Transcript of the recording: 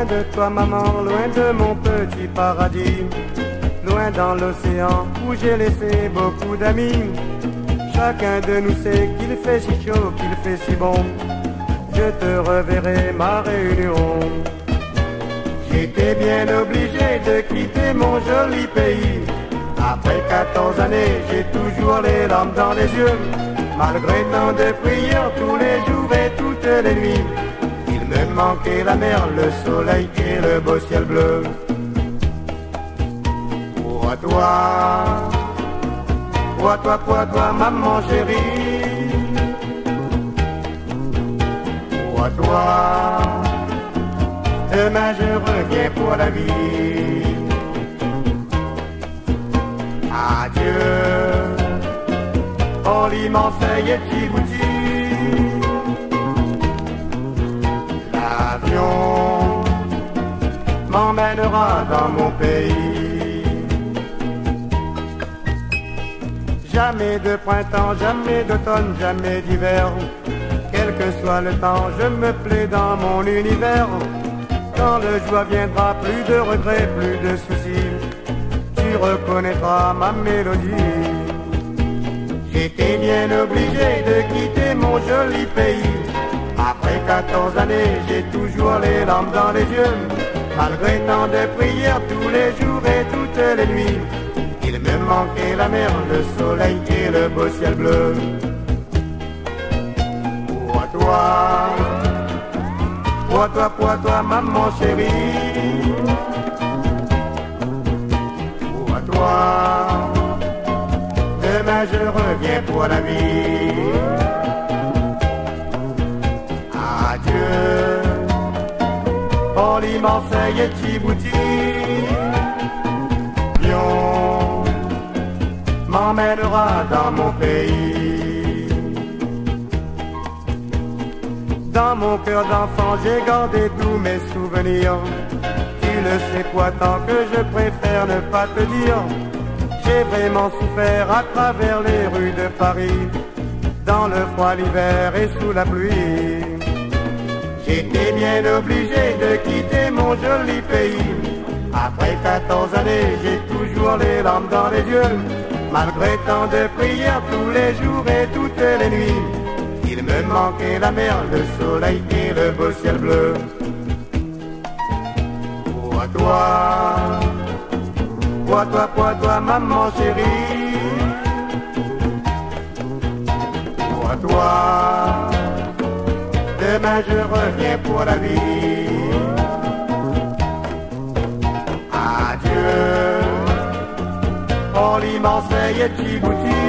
loin de toi maman, loin de mon petit paradis, loin dans l'océan où j'ai laissé beaucoup d'amis. Chacun de nous sait qu'il fait si chaud, qu'il fait si bon, je te reverrai ma Réunion. J'étais bien obligé de quitter mon joli pays. Après 14 années, j'ai toujours les larmes dans les yeux, malgré tant de prières tous les jours et toutes les nuits. Il me manquait la mer, le soleil et le beau ciel bleu. Pour toi, maman chérie. Pour toi, demain je reviens pour la vie. Adieu, oh l'immense et Djibouti. L'avion m'emmènera dans mon pays. Jamais de printemps, jamais d'automne, jamais d'hiver. Quel que soit le temps, je me plais dans mon univers. Quand le joie viendra, plus de regrets, plus de soucis, tu reconnaîtras ma mélodie. J'étais bien obligé de quitter mon joli pays. Après 14 années, j'ai toujours les larmes dans les yeux, malgré tant de prières tous les jours et toutes les nuits. Il me manquait la mer, le soleil et le beau ciel bleu. Pour toi, maman chérie. Pour toi, demain je reviens pour la vie. Adieu, oh l'immense et Djibouti. Lion m'emmènera dans mon pays. Dans mon cœur d'enfant, j'ai gardé tous mes souvenirs. Tu le sais quoi, tant que je préfère ne pas te dire. J'ai vraiment souffert à travers les rues de Paris, dans le froid l'hiver et sous la pluie. J'étais bien obligé de quitter mon joli pays. Après 14 années, j'ai toujours les larmes dans les yeux, malgré tant de prières tous les jours et toutes les nuits. Il me manquait la mer, le soleil et le beau ciel bleu. Pour toi, maman chérie. Pour toi, demain je reviens pour la vie. Adieu, oh l'immense et Djibouti.